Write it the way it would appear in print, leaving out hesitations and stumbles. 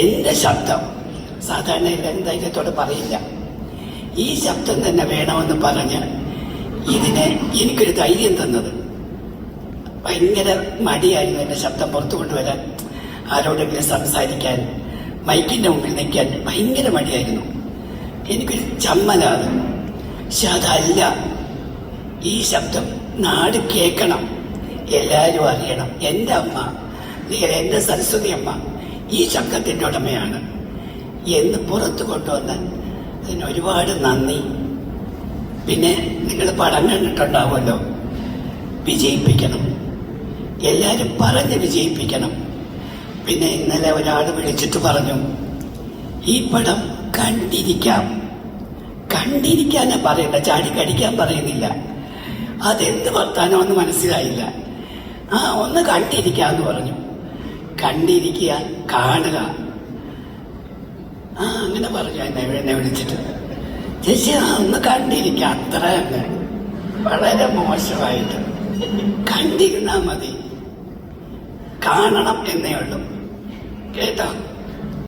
എന്റെ ശബ്ദം സാധാരണ ധൈര്യത്തോട് പറയില്ല. ഈ ശബ്ദം തന്നെ വേണമെന്ന് പറഞ്ഞ് ഇതിനെ എനിക്കൊരു ധൈര്യം തന്നത്. ഭയങ്കര മടിയായിരുന്നു എന്റെ ശബ്ദം പുറത്തു കൊണ്ടുവരാൻ, ആരോടെങ്കിലും സംസാരിക്കാൻ, മൈക്കിന്റെ മുമ്പിൽ നിൽക്കാൻ ഭയങ്കര മടിയായിരുന്നു. എനിക്കൊരു ചമ്മലാണ്. പക്ഷെ അതല്ല, ഈ ശബ്ദം നാട് കേൾക്കണം, എല്ലാവരും അറിയണം. എന്റെ അമ്മ, എന്റെ സരസ്വതി അമ്മ ഈ ശബ്ദത്തിന്റെ ഉടമയാണ് എന്ന് പുറത്തു കൊണ്ടുവന്ന് അതിന് ഒരുപാട് നന്ദി. പിന്നെ നിങ്ങൾ പടം കണ്ടിട്ടുണ്ടാവുമല്ലോ, വിജയിപ്പിക്കണം, എല്ലാവരും പറഞ്ഞ് വിജയിപ്പിക്കണം. പിന്നെ ഇന്നലെ ഒരാൾ വിളിച്ചിട്ട് പറഞ്ഞു, ഈ പടം കണ്ടിരിക്കാനാ പറയണ്ട, ചാടിക്കടിക്കാൻ പറയുന്നില്ല. അതെന്ത് വർത്താനമെന്ന് മനസ്സിലായില്ല. ഒന്ന് കണ്ടിരിക്കാന്ന് പറഞ്ഞു. കണ്ടിരിക്കുക, കാണുക, അങ്ങനെ പറഞ്ഞു എന്നെ വിളിച്ചിട്ട്. ചേച്ചി ഒന്ന് കണ്ടിരിക്കുക, അത്ര തന്നെ. വളരെ മോശമായിട്ട് കണ്ടിരുന്നാ മതി, കാണണം എന്നേ ഉള്ളൂ. കേട്ടോ?